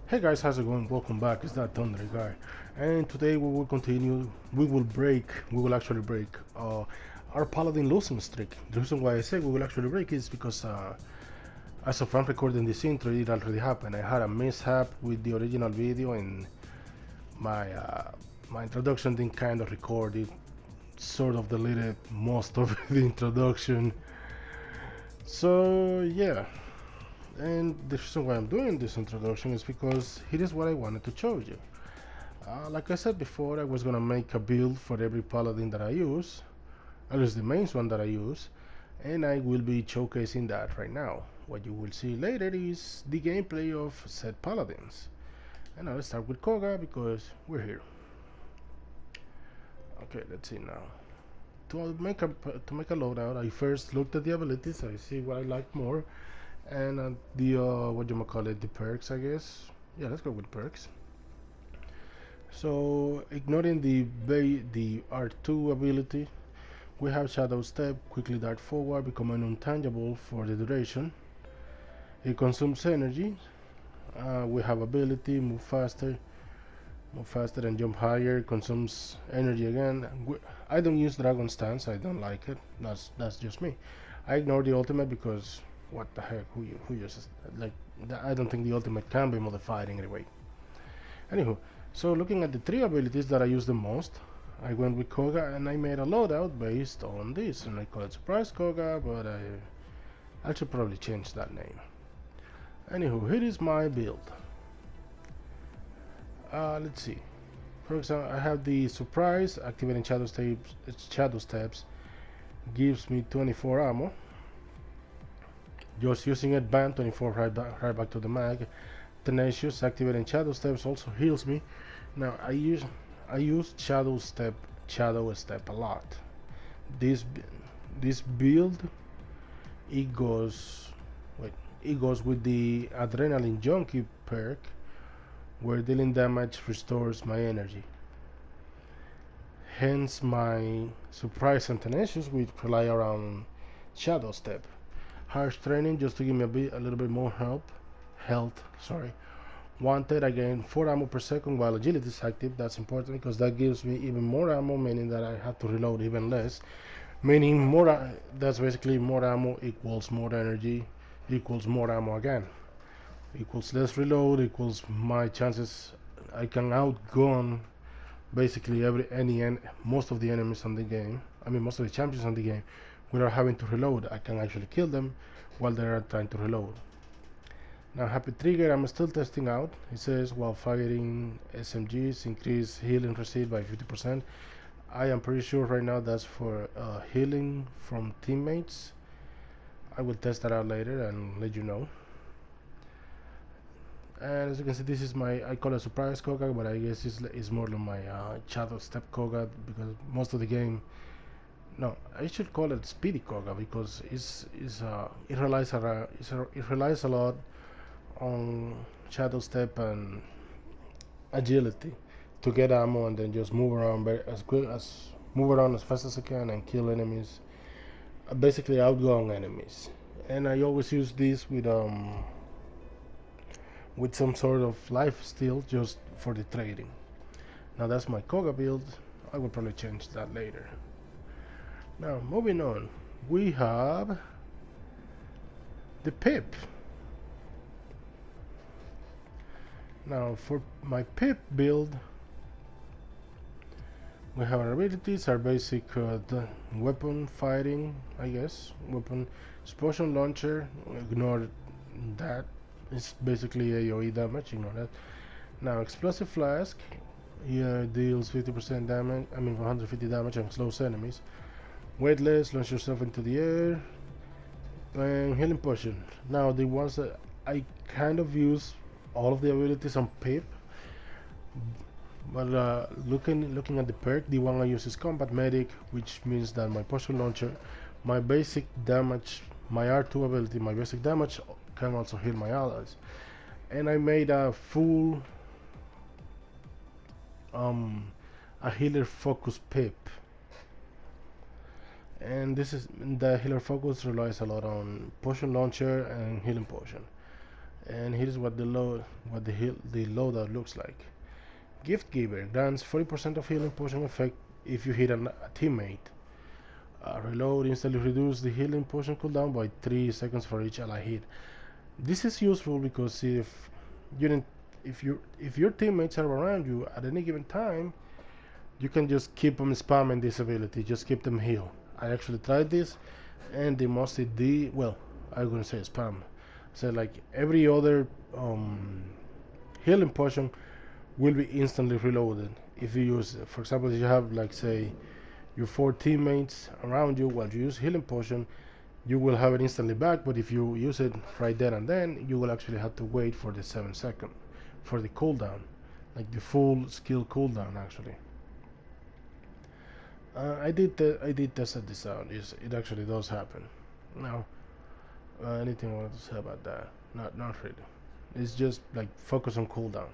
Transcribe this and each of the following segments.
Hey guys, how's it going? Welcome back. It's that Thunder guy, and today we will continue. We will actually break our Paladin losing streak. The reason why I say we will actually break is because as of I'm recording this intro, it already happened. I had a mishap with the original video, and my introduction didn't kind of record it. Sort of deleted most of the introduction. So yeah, and the reason why I'm doing this introduction is because here is what I wanted to show you. Like I said before, I was gonna make a build for every paladin that I use, at least the main one that I use, and I will be showcasing that right now. What you will see later is the gameplay of said paladins. And now let's start with Koga because we're here. Okay, let's see now. To make a loadout, I first looked at the abilities. I see what I like more, and the what you call it, the perks, I guess. Yeah, let's go with perks. So ignoring the R2 ability, we have Shadow Step, quickly dart forward, becoming untangible for the duration. It consumes energy. We have ability move faster and jump higher. Consumes energy again. I don't use Dragon Stance. I don't like it. That's just me. I ignore the ultimate because what the heck? Who uses like? I don't think the ultimate can be modified in any way. Anywho, so looking at the three abilities that I use the most, I went with Koga and I made a loadout based on this, and I call it Surprise Koga, but I should probably change that name. Anywho, here is my build. Let's see. For example, I have the Surprise, activating Shadow Steps gives me 24 ammo. Just using it, bam, 24 right back to the mag. Tenacious, activating Shadow Steps also heals me. Now I use Shadow Step a lot. This build it goes with the Adrenaline Junkie perk, where dealing damage restores my energy. Hence my Surprise and Tenacious, which rely around Shadow Step. Harsh Training just to give me a little bit more health. Sorry. Wanted, again 4 ammo per second while agility is active. That's important because that gives me even more ammo, meaning that I have to reload even less. Meaning more. That's basically more ammo equals more energy equals more ammo again. Equals less reload equals my chances. I can outgun basically most of the enemies on the game. I mean most of the champions on the game without having to reload. I can actually kill them while they are trying to reload. Now Happy Trigger I'm still testing out. It says while firing SMGs increase healing received by 50%. I am pretty sure right now that's for healing from teammates. I will test that out later and let you know. And as you can see, this is I call it Surprise Koga, but I guess it's more than my Shadow Step Koga, because most of the game, no, I should call it Speedy Koga, because it relies a lot on Shadow Step and agility to get ammo and then just move around as fast as I can and kill enemies, basically outgun enemies. And I always use this with some sort of life steal just for the trading. Now that's my Koga build. I will probably change that later. Now moving on, we have the Pip. Now for my Pip build, we have our abilities, our basic weapon fighting, I guess. Weapon explosion launcher, ignore that. It's basically AoE damage, ignore that. Now explosive flask, deals 50% damage, 150 damage and slows enemies. Weightless, launch yourself into the air. And healing potion. Now the ones that I kind of use all of the abilities on Pip, but looking at the perk, the one I use is Combat Medic, which means that my potion launcher, my basic damage, my R2 ability, my basic damage can also heal my allies. And I made a full a healer focus Pip, and the healer focus relies a lot on potion launcher and healing potion. And here's what the loadout looks like. Gift Giver grants 40% of healing potion effect if you hit a teammate. Reload instantly reduces the healing potion cooldown by 3 seconds for each ally hit. This is useful because if your teammates are around you at any given time, you can just keep them spamming this ability, just keep them heal. I actually tried this, and they mostly I'm gonna say spam. So like every other healing potion will be instantly reloaded if you use it. For example, if you have like say your 4 teammates around you while you use healing potion, you will have it instantly back, but if you use it right there and then, you will actually have to wait for the 7 second for the cooldown, like the full skill cooldown actually. I did test this out. It actually does happen. Now, anything I wanted to say about that? Not really. It's just like focus on cooldown.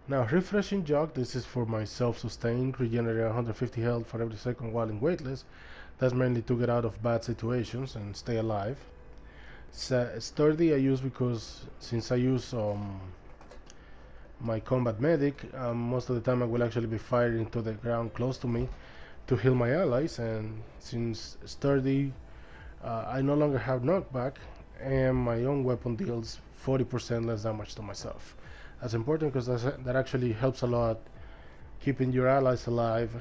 Now, refreshing jog. This is for my self-sustained, regenerate 150 health for every second while in weightless. That's mainly to get out of bad situations and stay alive. Sturdy I use because since I use my combat medic, most of the time I will actually be fired into the ground close to me to heal my allies, and since sturdy, I no longer have knockback, and my own weapon deals 40% less damage to myself. That's important because that actually helps a lot keeping your allies alive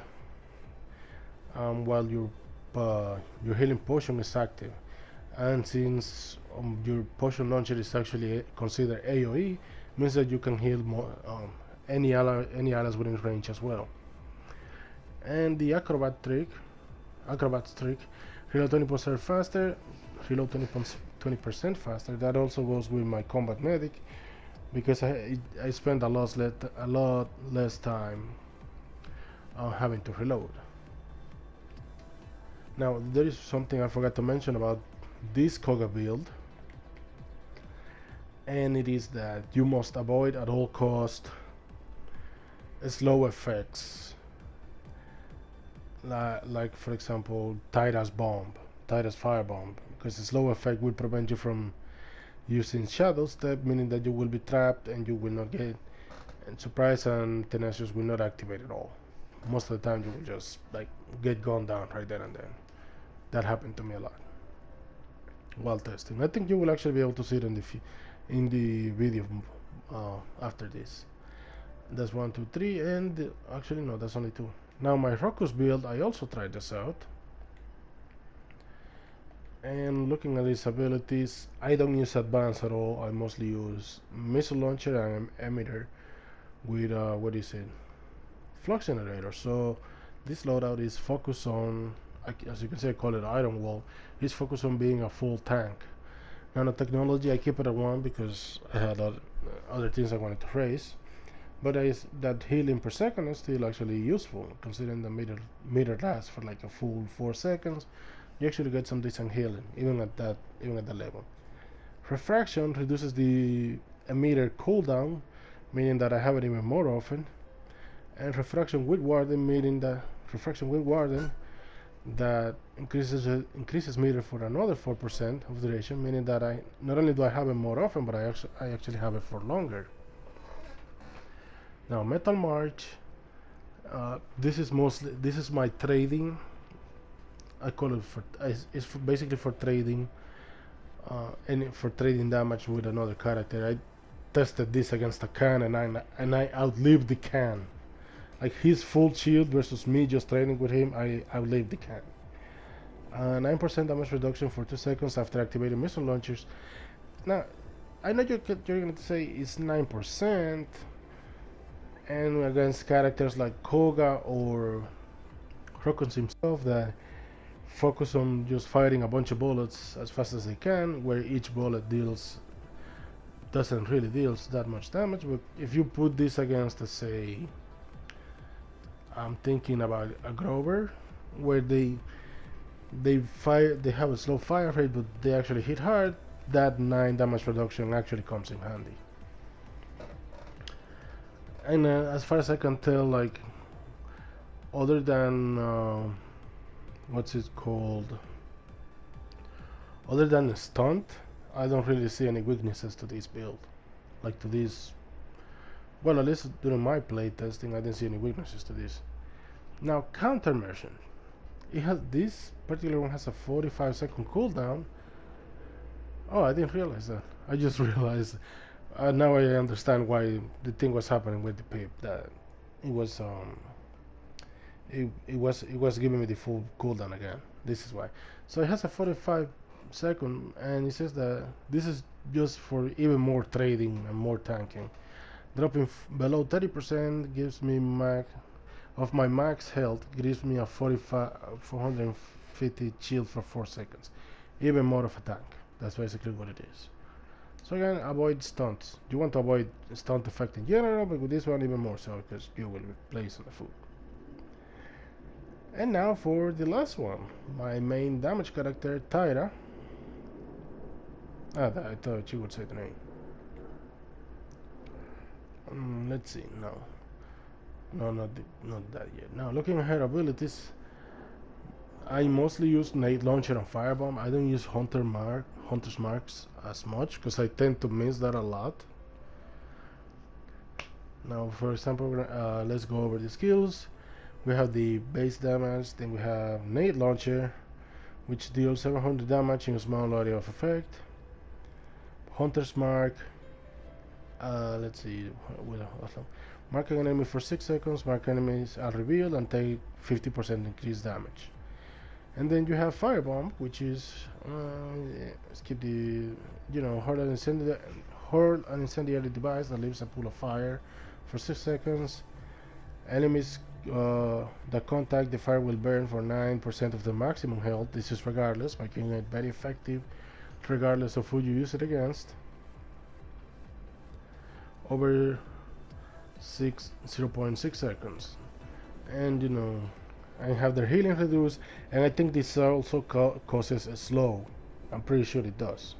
while your healing potion is active. And since your potion launcher is actually considered AoE, means that you can heal more, any allies within range as well. And the acrobat's trick, reload 20% faster, reload 20% faster. That also goes with my combat medic because I spend a lot less time having to reload. Now there is something I forgot to mention about this Koga build, and it is that you must avoid at all cost slow effects, like for example Titus Firebomb, because the slow effect will prevent you from using Shadow Step, meaning that you will be trapped and you will not get, and Surprise and Tenacious will not activate at all. Most of the time you will just like get gunned down right there and then. That happened to me a lot while testing. I think you will actually be able to see it in the video after this. That's 1, 2, 3, and actually no, that's only 2. Now my Rokus build, I also tried this out, and looking at these abilities, I don't use advanced at all. I mostly use missile launcher and emitter with flux generator. So this loadout is focused on, as you can see, I call it Iron Wall. It's focused on being a full tank. Nanotechnology, I keep it at 1 because I had other things I wanted to raise, but that healing per second is still actually useful, considering the meter lasts for like a full 4 seconds. You actually get some decent healing even at that level. Refraction reduces the emitter cooldown, meaning that I have it even more often, and refraction with warden, meaning that that increases meter for another 4% of duration, meaning that I not only do I have it more often, but I actually have it for longer. Now Metal March, this is my trading. I call it it's basically for trading, and for trading damage with another character. I tested this against a Khan, and I outlived the Khan. Like his full shield versus me just trading with him, I outlived the Khan. 9% damage reduction for 2 seconds after activating missile launchers. Now, I know you're going to say it's 9%, and against characters like Koga or Rokons himself that focus on just firing a bunch of bullets as fast as they can, where each bullet doesn't really deals that much damage. But if you put this against, let's say, I'm thinking about a Grover, where they have a slow fire rate, but they actually hit hard. That 9 damage reduction actually comes in handy. And as far as I can tell, like other than what's it called? Other than stunt, I don't really see any weaknesses to this build. Like to this, well, at least during my play testing, I didn't see any weaknesses to this. Now, countermeasure. It has, this particular one has a 45-second cooldown. Oh, I didn't realize that. I just realized. Now I understand why the thing was happening with the pip. That it was it was giving me the full cooldown again. This is why. So it has a 45-second, and it says that this is just for even more trading and more tanking. Dropping below 30% gives me of my max health, gives me a 450 shield for 4 seconds. Even more of a tank. That's basically what it is. So again, avoid stunts. You want to avoid stunt effect in general, but with this one even more so, because you will be placed on the food. And now for the last one, my main damage character, Tyra. I thought you would say the name. Let's see. No, not that yet. Now looking at her abilities, I mostly use nade launcher and firebomb. I don't use hunter's marks as much because I tend to miss that a lot. Now, for example, let's go over the skills. We have the base damage, then we have nade launcher, which deals 700 damage in a small area of effect. Hunter's mark. Let's see. Mark an enemy for 6 seconds. Mark enemies are revealed and take 50% increased damage. And then you have firebomb, which is skip the hurl an incendiary device that leaves a pool of fire for 6 seconds. Enemies that contact the fire will burn for 9% of the maximum health. This is regardless, making it very effective regardless of who you use it against. Over 0.6 seconds. And I have their healing reduced, and I think this also causes a slow. I'm pretty sure it does.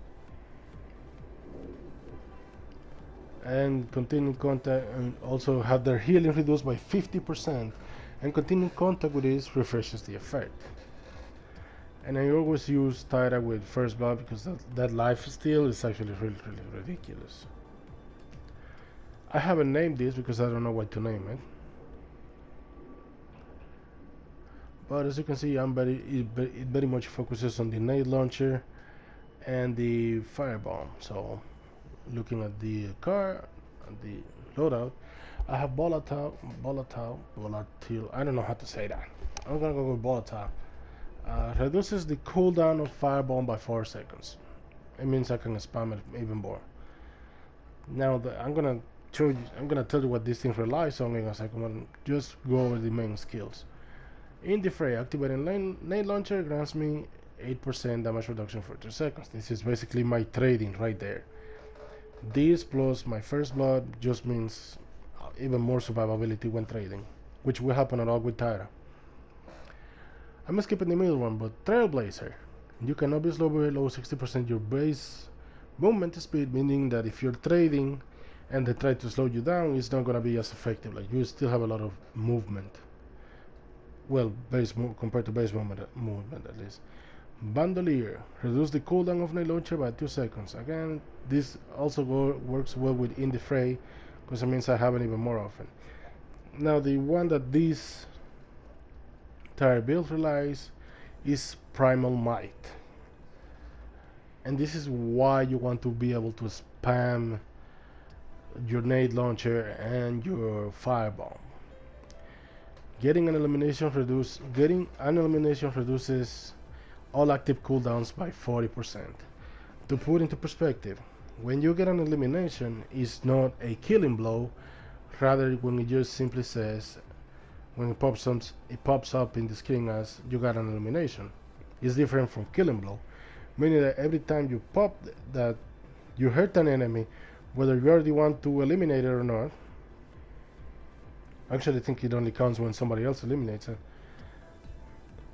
And continuing contact, and also have their healing reduced by 50%, and continuing contact with this refreshes the effect. And I always use Tyra with first blood because that life steal is actually really ridiculous. I haven't named this because I don't know what to name it. But as you can see, it very much focuses on the nade launcher and the firebomb. So, looking at the car, the loadout, I have volatile. I don't know how to say that. I'm gonna go with volatile. Reduces the cooldown of firebomb by 4 seconds. It means I can spam it even more. Now I'm gonna tell you what this thing relies on in a second. I'm gonna just go over the main skills. In the fray, activating nade launcher grants me 8% damage reduction for 2 seconds. This is basically my trading right there. This plus my first blood just means even more survivability when trading, which will happen a lot with Tyra. I'm skipping the middle one, but Trailblazer. You can obviously slow below 60% your base movement speed, meaning that if you're trading and they try to slow you down, it's not gonna be as effective. Like, you still have a lot of movement. Well, compared to base movement at least. Bandolier. Reduce the cooldown of nade launcher by 2 seconds. Again, this also works well with in the fray, because it means I have it even more often. Now, the one that this entire build relies is Primal Might. And this is why you want to be able to spam your nade launcher and your firebomb. Getting an elimination reduces all active cooldowns by 40%. To put into perspective, when you get an elimination, it's not a killing blow. Rather, when it just simply says, when it pops up in the screen as you got an elimination. It's different from killing blow, meaning that every time you pop that you hurt an enemy, whether you're the one to eliminate it or not. Actually, I think it only counts when somebody else eliminates it,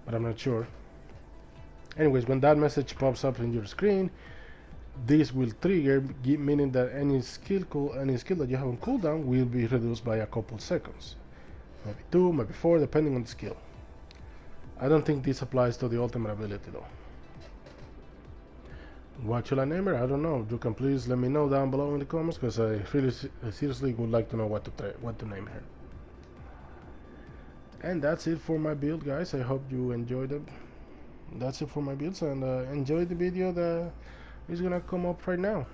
but I'm not sure. Anyways, when that message pops up in your screen, this will trigger, meaning that any skill that you have on cooldown will be reduced by a couple seconds, maybe 2, maybe 4, depending on the skill. I don't think this applies to the ultimate ability though. What should I name her? I don't know. You can please let me know down below in the comments, because I really seriously would like to know what to name her. And that's it for my build, guys. I hope you enjoyed it. That's it for my builds, and enjoy the video that is gonna come up right now.